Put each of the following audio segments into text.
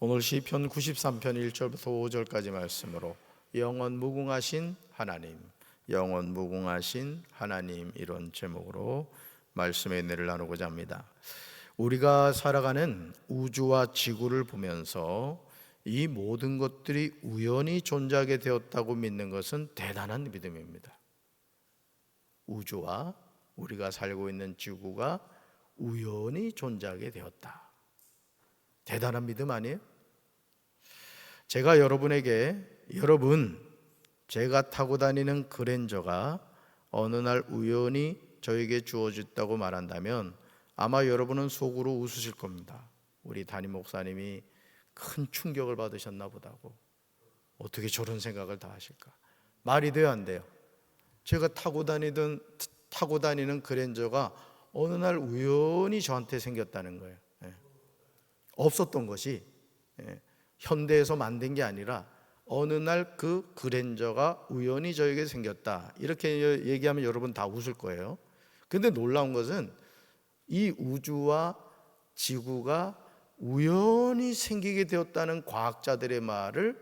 오늘 시편 93편 1절부터 5절까지 말씀으로 영원 무궁하신 하나님, 영원 무궁하신 하나님, 이런 제목으로 말씀의 은혜를 나누고자 합니다. 우리가 살아가는 우주와 지구를 보면서 이 모든 것들이 우연히 존재하게 되었다고 믿는 것은 대단한 믿음입니다. 우주와 우리가 살고 있는 지구가 우연히 존재하게 되었다. 대단한 믿음 아니에요? 제가 여러분에게 제가 타고 다니는 그랜저가 어느 날 우연히 저에게 주어졌다고 말한다면 아마 여러분은 속으로 웃으실 겁니다. 우리 담임 목사님이 큰 충격을 받으셨나 보다고. 어떻게 저런 생각을 다 하실까? 말이 돼요, 안 돼요? 제가 타고 다니는 그랜저가 어느 날 우연히 저한테 생겼다는 거예요. 없었던 것이 현대에서 만든 게 아니라 어느 날 그 그랜저가 우연히 저에게 생겼다, 이렇게 얘기하면 여러분 다 웃을 거예요. 근데 놀라운 것은 이 우주와 지구가 우연히 생기게 되었다는 과학자들의 말을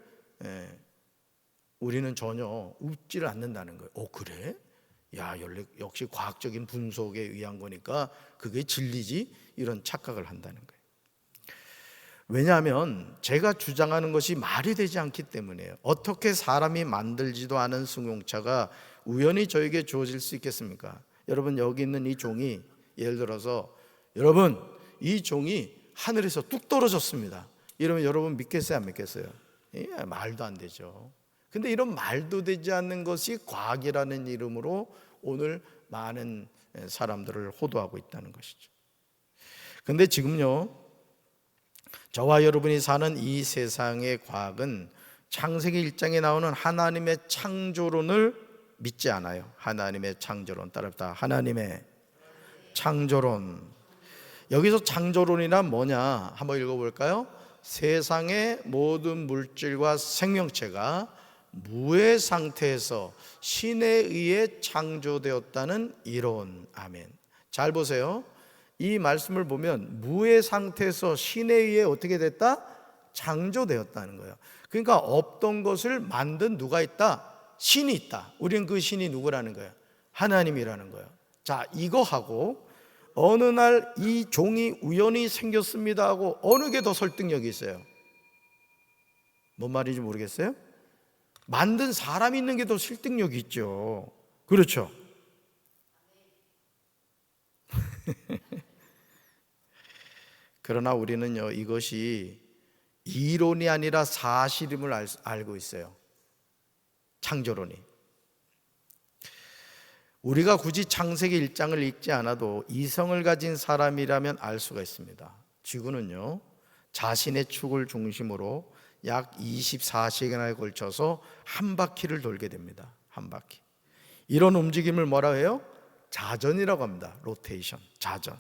우리는 전혀 웃지를 않는다는 거예요. 그래? 야, 역시 과학적인 분석에 의한 거니까 그게 진리지? 이런 착각을 한다는 거예요. 왜냐하면 제가 주장하는 것이 말이 되지 않기 때문이에요. 어떻게 사람이 만들지도 않은 승용차가 우연히 저에게 주어질 수 있겠습니까? 여러분, 여기 있는 이 종이, 예를 들어서 여러분, 이 종이 하늘에서 뚝 떨어졌습니다. 이러면 여러분 믿겠어요, 안 믿겠어요? 말도 안 되죠. 근데 이런 말도 되지 않는 것이 과학이라는 이름으로 오늘 많은 사람들을 호도하고 있다는 것이죠. 근데 지금요, 저와 여러분이 사는 이 세상의 과학은 창세기 1장에 나오는 하나님의 창조론을 믿지 않아요. 하나님의 창조론, 따라합시다. 하나님의 창조론. 여기서 창조론이란 뭐냐 한번 읽어볼까요? 세상의 모든 물질과 생명체가 무의 상태에서 신에 의해 창조되었다는 이론. 아멘. 잘 보세요. 이 말씀을 보면 무의 상태에서 신에 의해 어떻게 됐다? 창조되었다는 거예요. 그러니까 없던 것을 만든 누가 있다? 신이 있다. 우리는 그 신이 누구라는 거예요? 하나님이라는 거예요. 자, 이거하고 어느 날 이 종이 우연히 생겼습니다 하고 어느 게 더 설득력이 있어요? 뭔 말인지 모르겠어요? 만든 사람이 있는 게 더 설득력이 있죠. 그렇죠? 그러나 우리는요, 이것이 이론이 아니라 사실임을 알고 있어요. 창조론이. 우리가 굳이 창세기 1장을 읽지 않아도 이성을 가진 사람이라면 알 수가 있습니다. 지구는요, 자신의 축을 중심으로 약 24시간에 걸쳐서 한 바퀴를 돌게 됩니다. 한 바퀴. 이런 움직임을 뭐라 해요? 자전이라고 합니다. 로테이션, 자전.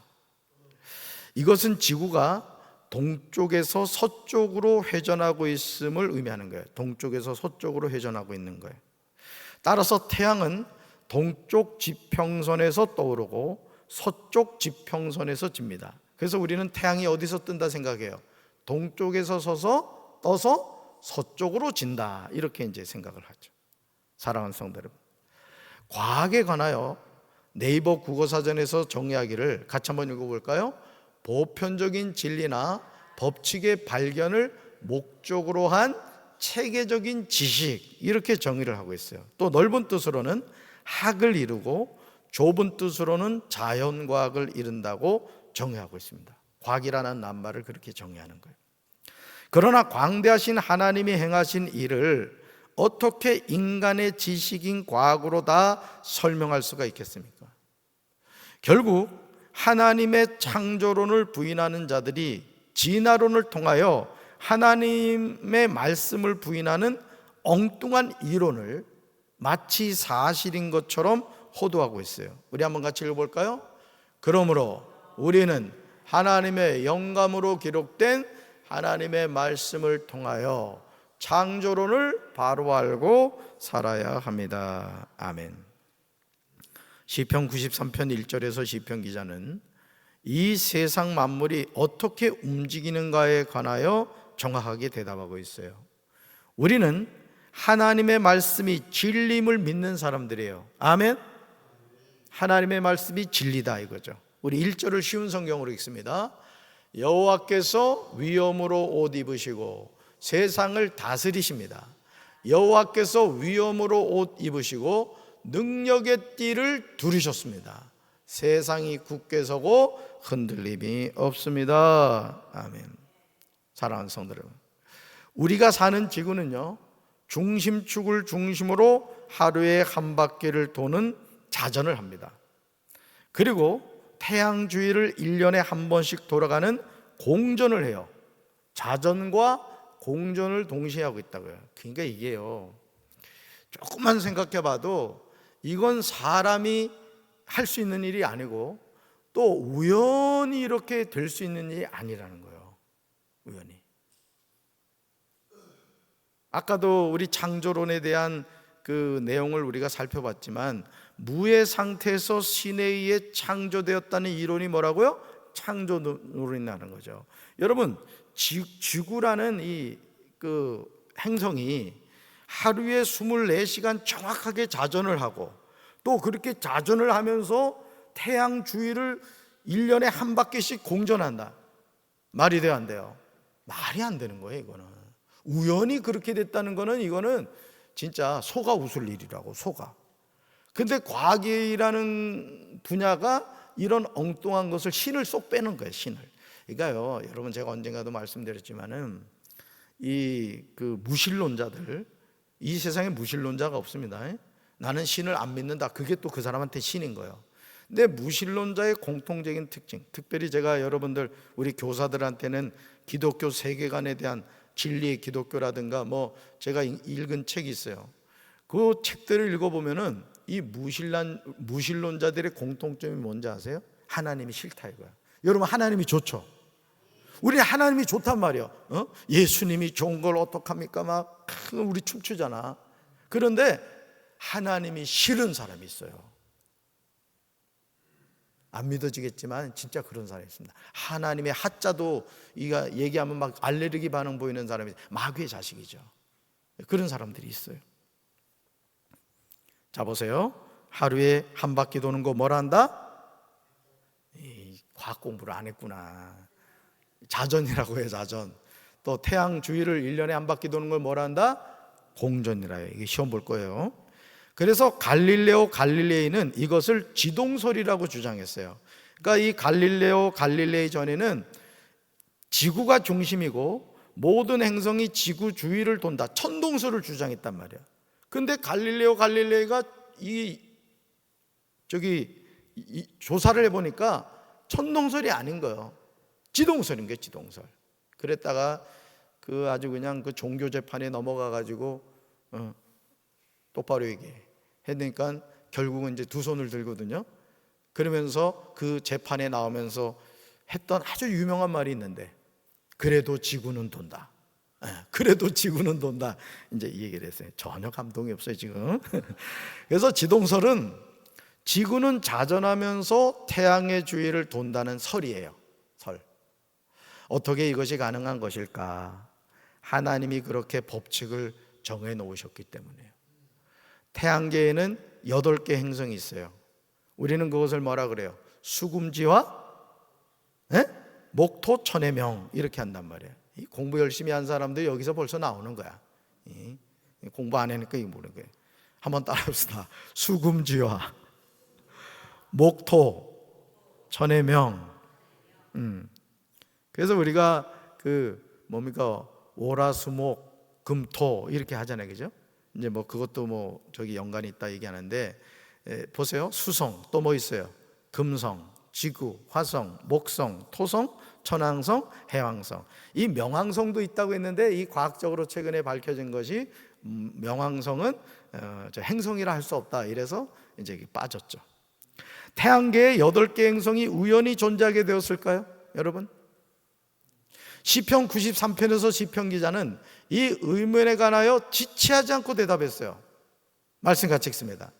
이것은 지구가 동쪽에서 서쪽으로 회전하고 있음을 의미하는 거예요. 동쪽에서 서쪽으로 회전하고 있는 거예요. 따라서 태양은 동쪽 지평선에서 떠오르고 서쪽 지평선에서 집니다. 그래서 우리는 태양이 어디서 뜬다 생각해요? 동쪽에서 떠서 서쪽으로 진다, 이렇게 이제 생각을 하죠. 사랑하는 성도 여러분, 과학에 관하여 네이버 국어사전에서 정의하기를 같이 한번 읽어볼까요? 보편적인 진리나 법칙의 발견을 목적으로 한 체계적인 지식, 이렇게 정의를 하고 있어요. 또 넓은 뜻으로는 학을 이루고 좁은 뜻으로는 자연과학을 이룬다고 정의하고 있습니다. 과학이라는 낱말을 그렇게 정의하는 거예요. 그러나 광대하신 하나님이 행하신 일을 어떻게 인간의 지식인 과학으로 다 설명할 수가 있겠습니까? 결국 하나님의 창조론을 부인하는 자들이 진화론을 통하여 하나님의 말씀을 부인하는 엉뚱한 이론을 마치 사실인 것처럼 호도하고 있어요. 우리 한번 같이 읽어볼까요? 그러므로 우리는 하나님의 영감으로 기록된 하나님의 말씀을 통하여 창조론을 바로 알고 살아야 합니다. 아멘. 시편 93편 1절에서 시편 기자는 이 세상 만물이 어떻게 움직이는가에 관하여 정확하게 대답하고 있어요. 우리는 하나님의 말씀이 진리임을 믿는 사람들이에요. 아멘. 하나님의 말씀이 진리다 이거죠. 우리 1절을 쉬운 성경으로 읽습니다. 여호와께서 위엄으로 옷 입으시고 세상을 다스리십니다. 여호와께서 위엄으로 옷 입으시고 능력의 띠를 두르셨습니다. 세상이 굳게 서고 흔들림이 없습니다. 아멘. 사랑하는 성도 여러분, 우리가 사는 지구는요, 중심축을 중심으로 하루에 한 바퀴를 도는 자전을 합니다. 그리고 태양 주위를 1년에 한 번씩 돌아가는 공전을 해요. 자전과 공전을 동시에 하고 있다고요. 그러니까 이게요, 조금만 생각해 봐도 이건 사람이 할 수 있는 일이 아니고 또 우연히 이렇게 될 수 있는 일이 아니라는 거예요. 우연히. 아까도 우리 창조론에 대한 그 내용을 우리가 살펴봤지만, 무의 상태에서 신에 의해 창조되었다는 이론이 뭐라고요? 창조론이라는 거죠. 여러분, 지구라는 이 그 행성이 하루에 24시간 정확하게 자전을 하고, 또 그렇게 자전을 하면서 태양 주위를 1년에 한 바퀴씩 공전한다. 말이 돼요, 안 돼요? 말이 안 되는 거예요. 이거는 우연히 그렇게 됐다는 거는, 이거는 진짜 소가 웃을 일이라고, 소가. 근데 과학이라는 분야가 이런 엉뚱한 것을, 신을 쏙 빼는 거예요, 신을. 그러니까요, 여러분, 제가 언젠가도 말씀드렸지만은 이 그 무신론자들, 이 세상에 무신론자가 없습니다. 나는 신을 안 믿는다, 그게 또 그 사람한테 신인 거예요. 근데 무신론자의 공통적인 특징, 특별히 제가 여러분들, 우리 교사들한테는 기독교 세계관에 대한 진리의 기독교라든가 뭐 제가 읽은 책이 있어요. 그 책들을 읽어보면은 이 무신론자들의 공통점이 뭔지 아세요? 하나님이 싫다 이거야. 여러분, 하나님이 좋죠? 우리 하나님이 좋단 말이에요. 예수님이 좋은 걸 어떡합니까? 막 우리 춤추잖아. 그런데 하나님이 싫은 사람이 있어요. 안 믿어지겠지만 진짜 그런 사람이 있습니다. 하나님의 하자도 이가 얘기하면 막 알레르기 반응 보이는 사람이, 마귀의 자식이죠. 그런 사람들이 있어요. 자, 보세요. 하루에 한 바퀴 도는 거 뭐라 한다? 과학 공부를 안 했구나. 자전이라고 해요, 자전. 또 태양 주위를 1년에 한 바퀴 도는 걸 뭐라 한다? 공전이라 해요. 이게 시험 볼 거예요. 그래서 갈릴레오 갈릴레이는 이것을 지동설이라고 주장했어요. 그러니까 이 갈릴레이 전에는 지구가 중심이고 모든 행성이 지구 주위를 돈다, 천동설을 주장했단 말이에요. 근데 갈릴레이가 조사를 해보니까 천동설이 아닌 거예요. 지동설인 거예요, 지동설. 그랬다가 그 아주 그냥 그 종교 재판에 넘어가 가지고 똑바로 얘기했으니까 결국은 이제 두 손을 들거든요. 그러면서 그 재판에 나오면서 했던 아주 유명한 말이 있는데, 그래도 지구는 돈다. 그래도 지구는 돈다. 이제 이 얘기를 했어요. 전혀 감동이 없어요, 지금. 그래서 지동설은 지구는 자전하면서 태양의 주위를 돈다는 설이에요. 설. 어떻게 이것이 가능한 것일까? 하나님이 그렇게 법칙을 정해 놓으셨기 때문에요. 태양계에는 8개 행성이 있어요. 우리는 그것을 뭐라 그래요? 수금지와 목토 천해명, 이렇게 한단 말이에요. 공부 열심히 한 사람들 여기서 벌써 나오는 거야. 공부 안 하니까 이거 모르는 거예요. 한번 따라합시다. 수금지와 목토 천해명. 그래서 우리가 월화수목 금토 이렇게 하잖아요, 그죠? 이제 뭐 그것도 뭐 저기 연관이 있다 얘기하는데, 보세요. 수성, 또 뭐 있어요? 금성, 지구, 화성, 목성, 토성, 천왕성, 해왕성. 이 명왕성도 있다고 했는데, 이 과학적으로 최근에 밝혀진 것이 명왕성은 행성이라 할 수 없다, 이래서 이제 빠졌죠. 태양계의 8개 행성이 우연히 존재하게 되었을까요, 여러분? 시편 93편에서 시편 기자는 이 의문에 관하여 지체하지 않고 대답했어요. 말씀 같이 읽습니다.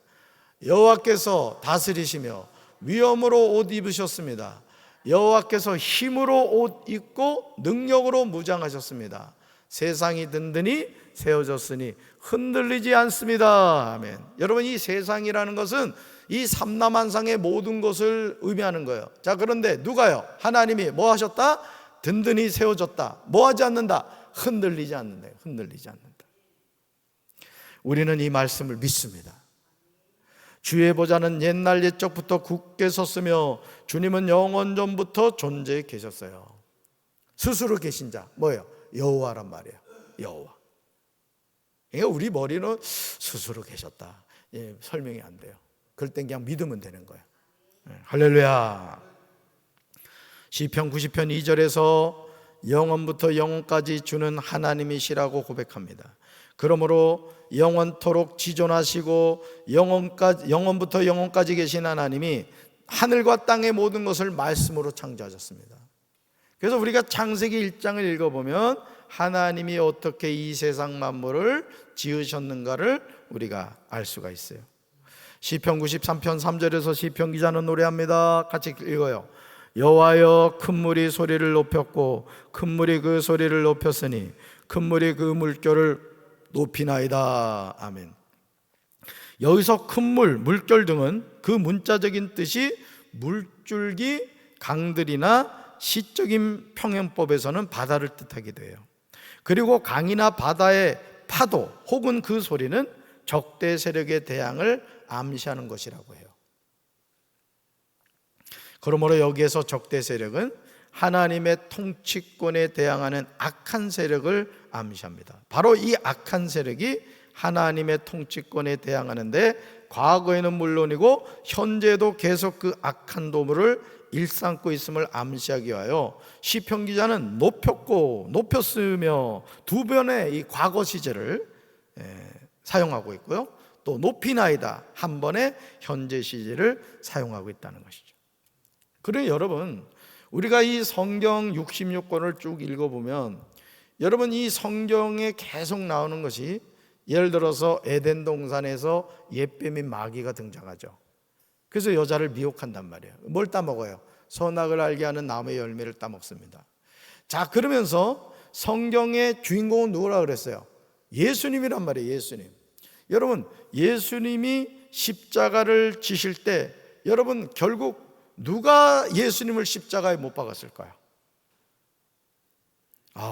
여호와께서 다스리시며 위엄으로 옷 입으셨습니다. 여호와께서 힘으로 옷 입고 능력으로 무장하셨습니다. 세상이 든든히 세워졌으니 흔들리지 않습니다. 아멘. 여러분, 이 세상이라는 것은 이 삼라만상의 모든 것을 의미하는 거예요. 자, 그런데 누가요? 하나님이 뭐 하셨다? 든든히 세워졌다. 뭐 하지 않는다? 흔들리지 않는다. 흔들리지 않는다. 우리는 이 말씀을 믿습니다. 주의 보좌는 옛날 옛적부터 굳게 섰으며 주님은 영원 전부터 존재해 계셨어요. 스스로 계신 자 뭐예요? 여호와란 말이에요. 여호와. 그러니까 우리 머리는 스스로 계셨다, 설명이 안 돼요. 그럴 땐 그냥 믿으면 되는 거예요. 할렐루야. 시편 90편 2절에서 영원부터 영원까지 주는 하나님이시라고 고백합니다. 그러므로 영원토록 지존하시고 영원부터 영원까지 계신 하나님이 하늘과 땅의 모든 것을 말씀으로 창조하셨습니다. 그래서 우리가 창세기 1장을 읽어보면 하나님이 어떻게 이 세상 만물을 지으셨는가를 우리가 알 수가 있어요. 시편 93편 3절에서 시편 기자는 노래합니다. 같이 읽어요. 여호와여, 큰 물이 소리를 높였고 큰 물이 그 소리를 높였으니 큰 물이 그 물결을 높이나이다. 아멘. 여기서 큰 물, 물결 등은 그 문자적인 뜻이 물줄기, 강들이나 시적인 평행법에서는 바다를 뜻하기도 해요. 그리고 강이나 바다의 파도 혹은 그 소리는 적대 세력의 대항을 암시하는 것이라고 해요. 그러므로 여기에서 적대 세력은 하나님의 통치권에 대항하는 악한 세력을 암시합니다. 바로 이 악한 세력이 하나님의 통치권에 대항하는데 과거에는 물론이고 현재도 계속 그 악한 도물을 일삼고 있음을 암시하기 위하여 시편 기자는 높였고 높였으며 두 번의 이 과거 시제를 사용하고 있고요, 또 높이나이다 한 번의 현재 시제를 사용하고 있다는 것이죠. 그러니 여러분, 우리가 이 성경 66권을 쭉 읽어보면 여러분, 이 성경에 계속 나오는 것이 예를 들어서 에덴 동산에서 옅뱀인 마귀가 등장하죠. 그래서 여자를 미혹한단 말이에요. 뭘 따먹어요? 선악을 알게 하는 나무의 열매를 따먹습니다. 자, 그러면서 성경의 주인공은 누구라 그랬어요? 예수님이란 말이에요. 예수님. 여러분, 예수님이 십자가를 지실 때 여러분, 결국 누가 예수님을 십자가에 못 박았을까요?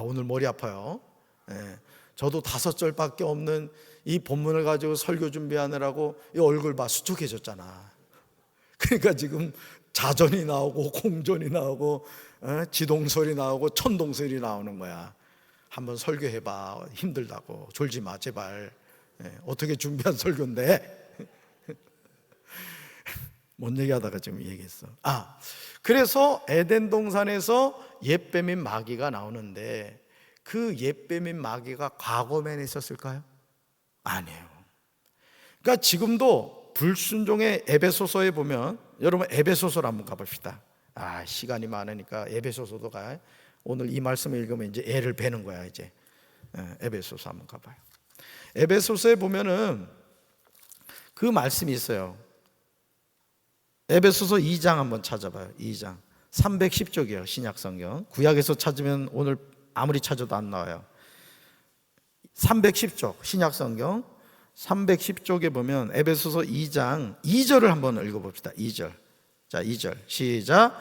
오늘 머리 아파요. 저도 5절밖에 없는 이 본문을 가지고 설교 준비하느라고 이 얼굴 봐, 수척해졌잖아. 그러니까 지금 자전이 나오고 공전이 나오고 지동설이 나오고 천동설이 나오는 거야. 한번 설교해봐. 힘들다고. 졸지 마 제발. 어떻게 준비한 설교인데. 뭔 얘기하다가 지금 얘기했어. 그래서 에덴 동산에서 옅뱀인 마귀가 나오는데 그 옅뱀인 마귀가 과거면에 있었을까요? 아니에요. 그러니까 지금도 불순종의 에베소서에 보면, 여러분 에베소서로 한번 가봅시다. 시간이 많으니까 에베소서도 가요. 오늘 이 말씀을 읽으면 이제 애를 베는 거야. 이제 에베소서 한번 가봐요. 에베소서에 보면은 그 말씀이 있어요. 에베소서 2장 한번 찾아봐요. 2장 310쪽이에요. 신약성경. 구약에서 찾으면 오늘 아무리 찾아도 안 나와요. 310쪽 신약성경 310쪽에 보면 에베소서 2장 2절을 한번 읽어봅시다. 2절. 자, 2절 시작.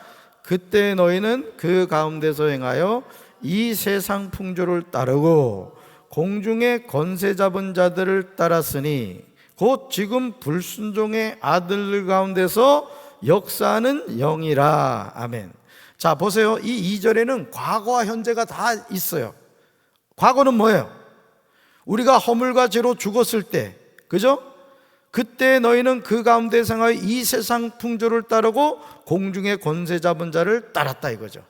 그때 너희는 그 가운데서 행하여 이 세상 풍조를 따르고 공중의 권세 잡은 자들을 따랐으니 곧 지금 불순종의 아들들 가운데서 역사하는 영이라. 아멘. 자, 보세요. 이 2절에는 과거와 현재가 다 있어요. 과거는 뭐예요? 우리가 허물과 죄로 죽었을 때, 그죠? 그때 너희는 그 가운데 생하여 이 세상 풍조를 따르고 공중의 권세 잡은 자를 따랐다 이거죠.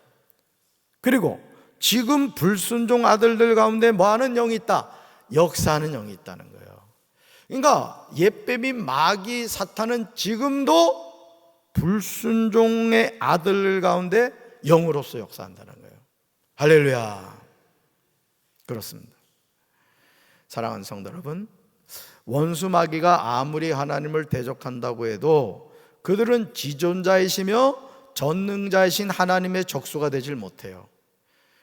그리고 지금 불순종 아들들 가운데 뭐하는 영이 있다? 역사하는 영이 있다는 거예요. 그러니까 옅뱀인 마귀 사탄은 지금도 불순종의 아들 가운데 영으로서 역사한다는 거예요. 할렐루야. 그렇습니다. 사랑하는 성도 여러분, 원수 마귀가 아무리 하나님을 대적한다고 해도 그들은 지존자이시며 전능자이신 하나님의 적수가 되질 못해요.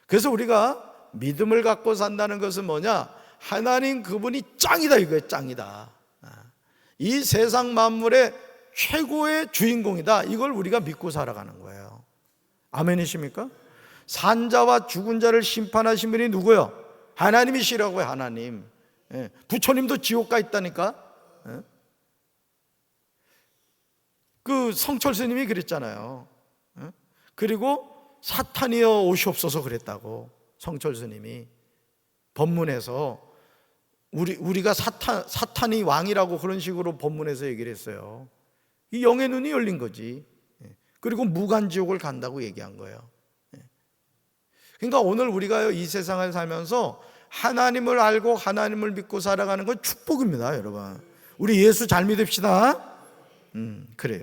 그래서 우리가 믿음을 갖고 산다는 것은 뭐냐? 하나님 그분이 짱이다 이거예요. 짱이다. 이 세상 만물의 최고의 주인공이다. 이걸 우리가 믿고 살아가는 거예요. 아멘이십니까? 산자와 죽은 자를 심판하신 분이 누구요? 하나님이시라고요. 하나님. 부처님도 지옥 가 있다니까. 그 성철 스님이 그랬잖아요. 그리고 사탄이여 오시옵소서 그랬다고. 성철 스님이 법문에서 우리가 사탄이 왕이라고 그런 식으로 법문에서 얘기를 했어요. 이 영의 눈이 열린 거지. 그리고 무간지옥을 간다고 얘기한 거예요. 그러니까 오늘 우리가 이 세상을 살면서 하나님을 알고 하나님을 믿고 살아가는 건 축복입니다, 여러분. 우리 예수 잘 믿읍시다. 그래요.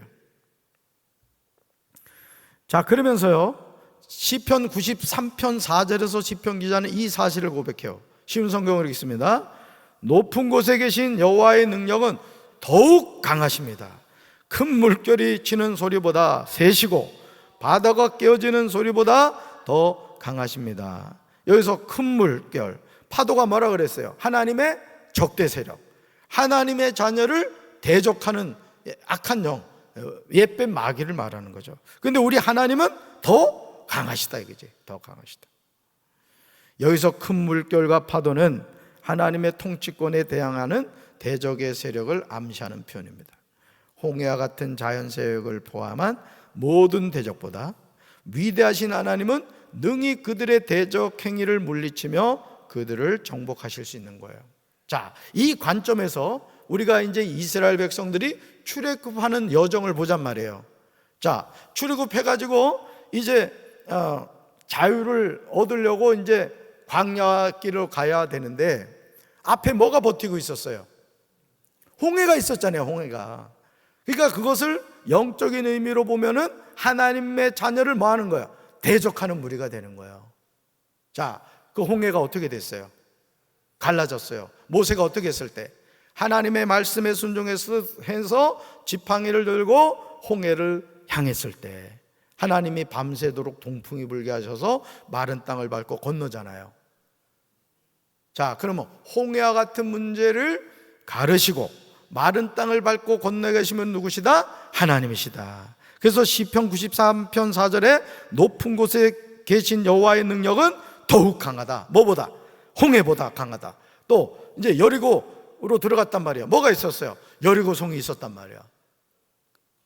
자, 그러면서요, 시편 93편 4절에서 시편 기자는 이 사실을 고백해요. 쉬운 성경을 읽습니다. 높은 곳에 계신 여호와의 능력은 더욱 강하십니다. 큰 물결이 치는 소리보다 세시고 바다가 깨어지는 소리보다 더 강하십니다. 여기서 큰 물결, 파도가 뭐라 그랬어요? 하나님의 적대 세력, 하나님의 자녀를 대적하는 악한 영, 옛뱀 마귀를 말하는 거죠. 그런데 우리 하나님은 더 강하시다 이거지. 더 강하시다. 여기서 큰 물결과 파도는 하나님의 통치권에 대항하는 대적의 세력을 암시하는 표현입니다. 홍해와 같은 자연 세력을 포함한 모든 대적보다 위대하신 하나님은 능히 그들의 대적 행위를 물리치며 그들을 정복하실 수 있는 거예요. 자, 이 관점에서 우리가 이제 이스라엘 백성들이 출애굽하는 여정을 보잔 말이에요. 자, 출애굽해가지고 이제 자유를 얻으려고 이제 광야길로 가야 되는데 앞에 뭐가 버티고 있었어요? 홍해가 있었잖아요. 홍해가. 그러니까 그것을 영적인 의미로 보면은 하나님의 자녀를 뭐 하는 거야? 대적하는 무리가 되는 거예요. 자, 그 홍해가 어떻게 됐어요? 갈라졌어요. 모세가 어떻게 했을 때? 하나님의 말씀에 순종해서 지팡이를 들고 홍해를 향했을 때 하나님이 밤새도록 동풍이 불게 하셔서 마른 땅을 밟고 건너잖아요. 자, 그러면 홍해와 같은 문제를 가르시고 마른 땅을 밟고 건너가시면 누구시다? 하나님이시다. 그래서 시편 93편 4절에 높은 곳에 계신 여호와의 능력은 더욱 강하다. 뭐보다? 홍해보다 강하다. 또 이제 여리고로 들어갔단 말이에요. 뭐가 있었어요? 여리고성이 있었단 말이에요.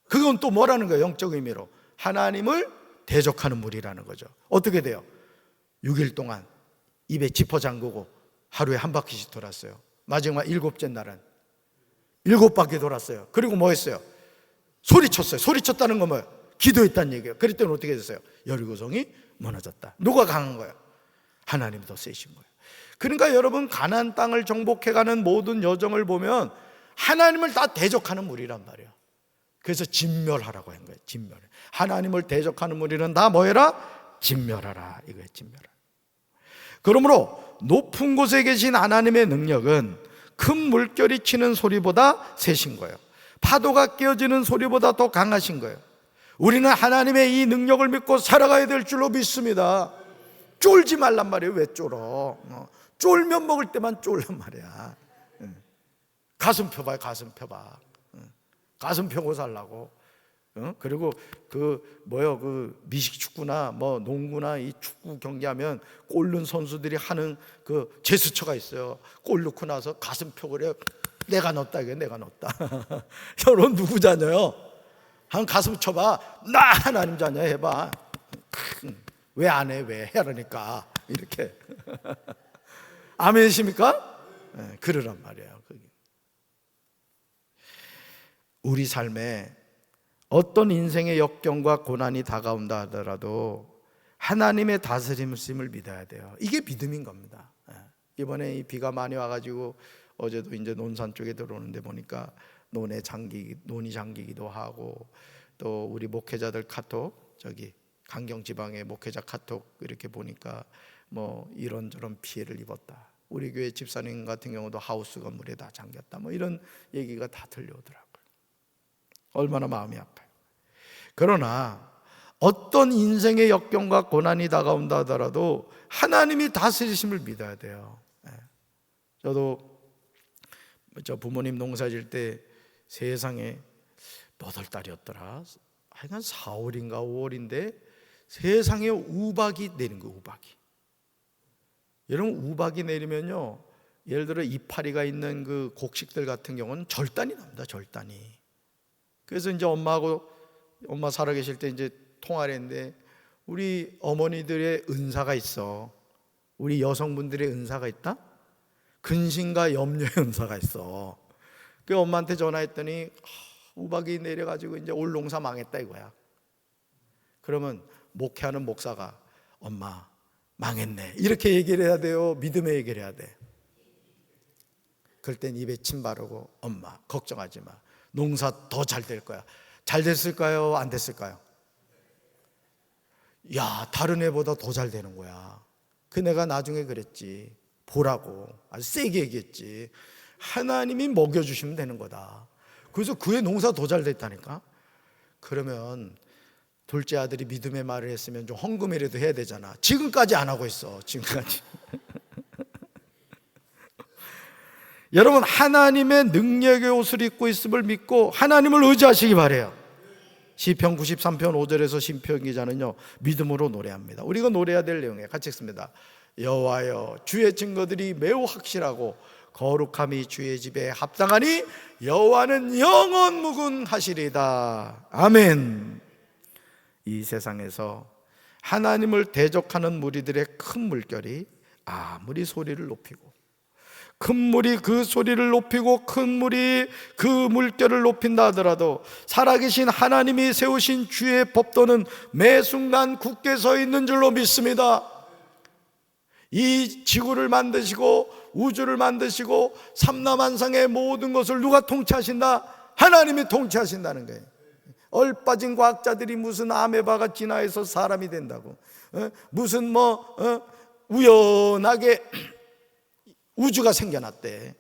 그건 또 뭐라는 거예요? 영적 의미로 하나님을 대적하는 무리라는 거죠. 어떻게 돼요? 6일 동안 입에 지퍼 잠그고 하루에 한 바퀴씩 돌았어요. 마지막 7째 날은 7바퀴 돌았어요. 그리고 뭐 했어요? 소리쳤어요. 소리쳤다는 건 뭐예요? 기도했다는 얘기예요. 그랬더니 어떻게 됐어요? 여리고성이 무너졌다. 누가 강한 거예요? 하나님이 더 세신 거예요. 그러니까 여러분, 가나안 땅을 정복해가는 모든 여정을 보면 하나님을 다 대적하는 무리란 말이에요. 그래서 진멸하라고 한 거예요. 진멸. 하나님을 대적하는 무리는 다 뭐해라? 진멸하라. 이거예요. 진멸하라. 그러므로 높은 곳에 계신 하나님의 능력은 큰 물결이 치는 소리보다 세신 거예요. 파도가 깨어지는 소리보다 더 강하신 거예요. 우리는 하나님의 이 능력을 믿고 살아가야 될 줄로 믿습니다. 쫄지 말란 말이에요. 왜 쫄어? 쫄면 먹을 때만 쫄란 말이야. 가슴 펴봐요. 가슴 펴봐. 가슴 펴고 살라고. 그리고 그 미식 축구나 뭐 농구나 이 축구 경기하면 골 넣은 선수들이 하는 그 제스처가 있어요. 골 넣고 나서 가슴 펴고 그래요. 내가 넣었다. 이게 내가 넣었다. 여러분 누구 자녀요? 한 가슴 쳐봐. 나 하나님 자녀 해봐. 왜 안 해? 왜 해라니까 이렇게. 아멘이십니까? 네, 그러란 말이에요. 우리 삶에 어떤 인생의 역경과 고난이 다가온다 하더라도 하나님의 다스림을 믿어야 돼요. 이게 믿음인 겁니다. 이번에 이 비가 많이 와가지고 어제도 이제 논산 쪽에 들어오는데 보니까 논이 잠기기도 하고, 또 우리 목회자들 카톡, 저기 강경 지방의 목회자 카톡 이렇게 보니까 뭐 이런저런 피해를 입었다. 우리 교회 집사님 같은 경우도 하우스가 물에 다 잠겼다. 뭐 이런 얘기가 다 들려오더라고요. 얼마나 마음이 아파요. 그러나 어떤 인생의 역경과 고난이 다가온다 하더라도 하나님이 다스리심을 믿어야 돼요. 저도 저 부모님 농사질 때 세상에 몇 월 달이었더라? 하여간 4월인가 5월인데 세상에 우박이 내린 거예요. 우박이. 여러분, 우박이 내리면요, 예를 들어 이파리가 있는 그 곡식들 같은 경우는 절단이 납니다. 절단이. 그래서 이제 엄마 살아계실 때 이제 통화를 했는데, 우리 어머니들의 은사가 있어. 우리 여성분들의 은사가 있다? 근심과 염려의 은사가 있어. 그 엄마한테 전화했더니 우박이 내려가지고 이제 올 농사 망했다 이거야. 그러면 목회하는 목사가 엄마 망했네 이렇게 얘기를 해야 돼요? 믿음의 얘기를 해야 돼? 그럴 땐 입에 침 바르고 엄마 걱정하지 마, 농사 더 잘 될 거야. 잘 됐을까요? 안 됐을까요? 야, 다른 애보다 더 잘 되는 거야. 그 내가 나중에 그랬지, 보라고 아주 세게 얘기했지. 하나님이 먹여주시면 되는 거다. 그래서 그의 농사 더 잘 됐다니까. 그러면 둘째 아들이 믿음의 말을 했으면 좀 헌금이라도 해야 되잖아. 지금까지 안 하고 있어. 지금까지. 여러분, 하나님의 능력의 옷을 입고 있음을 믿고 하나님을 의지하시기 바래요. 시편 93편 5절에서 시편 기자는요, 믿음으로 노래합니다. 우리가 노래해야 될 내용이에요. 같이 읽습니다. 여호와여, 주의 증거들이 매우 확실하고 거룩함이 주의 집에 합당하니 여호와는 영원 무궁하시리다. 아멘. 이 세상에서 하나님을 대적하는 무리들의 큰 물결이 아무리 소리를 높이고, 큰 물이 그 소리를 높이고 큰 물이 그 물결을 높인다 하더라도 살아계신 하나님이 세우신 주의 법도는 매 순간 굳게 서 있는 줄로 믿습니다. 이 지구를 만드시고 우주를 만드시고 삼라만상의 모든 것을 누가 통치하신다? 하나님이 통치하신다는 거예요. 얼빠진 과학자들이 무슨 아메바가 진화해서 사람이 된다고, 무슨 우연하게 우주가 생겨났대.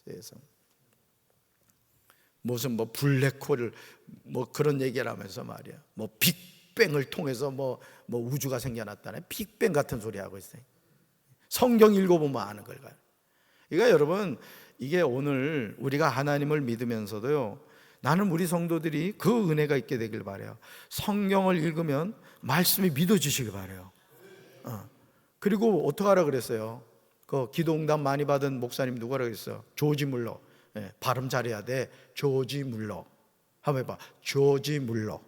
세상. 무슨 블랙홀을 그런 얘기를 하면서 말이야, 빅뱅을 통해서 우주가 생겨났다네. 빅뱅 같은 소리 하고 있어요. 성경 읽어보면 아는 걸 가요. 그러니까 여러분, 이게 오늘 우리가 하나님을 믿으면서도요, 나는 우리 성도들이 그 은혜가 있게 되길 바라요. 성경을 읽으면 말씀이 믿어지시길 바라요. 그리고 어떻게 하라 그랬어요? 그 기도응답 많이 받은 목사님 누구라 그랬어요? 조지 물러. 발음 잘해야 돼. 조지 물러. 한번 해봐. 조지 물러.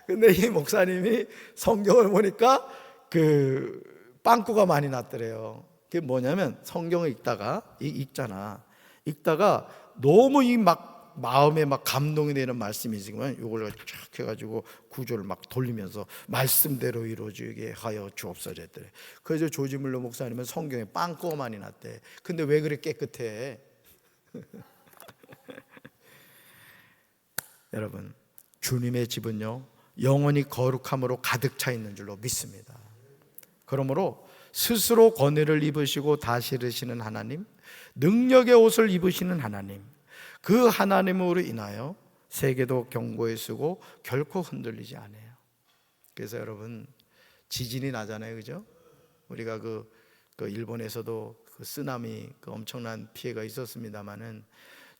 근데 이 목사님이 성경을 보니까 그 빵꾸가 많이 났더래요. 그게 뭐냐면, 성경을 읽잖아. 읽다가 너무 마음에 감동이 되는 말씀이 있으면 이걸 쫙 해가지고 구조를 돌리면서 말씀대로 이루어지게 하여 주옵소서 했더래. 그래서 조지 물러 목사님은 성경에 빵꾸가 많이 났대. 근데 왜 그래 깨끗해? 여러분, 주님의 집은요, 영원히 거룩함으로 가득 차 있는 줄로 믿습니다. 그러므로 스스로 권위를 입으시고 다스리시는 하나님, 능력의 옷을 입으시는 하나님, 그 하나님으로 인하여 세계도 경고에 쓰고 결코 흔들리지 않아요. 그래서 여러분, 지진이 나잖아요, 그죠? 우리가 그 일본에서도 그 쓰나미 엄청난 피해가 있었습니다만은,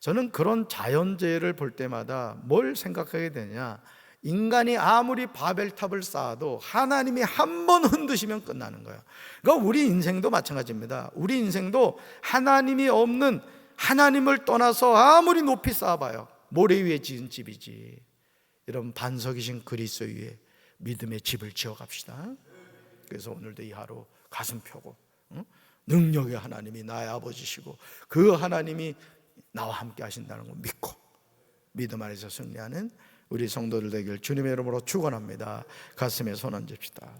저는 그런 자연재해를 볼 때마다 뭘 생각하게 되냐, 인간이 아무리 바벨탑을 쌓아도 하나님이 한 번 흔드시면 끝나는 거예요. 그러니까 우리 인생도 마찬가지입니다. 우리 인생도 하나님이 없는, 하나님을 떠나서 아무리 높이 쌓아봐요, 모래 위에 지은 집이지. 여러분, 반석이신 그리스도 위에 믿음의 집을 지어갑시다. 그래서 오늘도 이 하루 가슴 펴고, 능력의 하나님이 나의 아버지시고 그 하나님이 나와 함께 하신다는 걸 믿고 믿음 안에서 승리하는 우리 성도들 되길 주님의 이름으로 축원합니다. 가슴에 손 얹읍시다.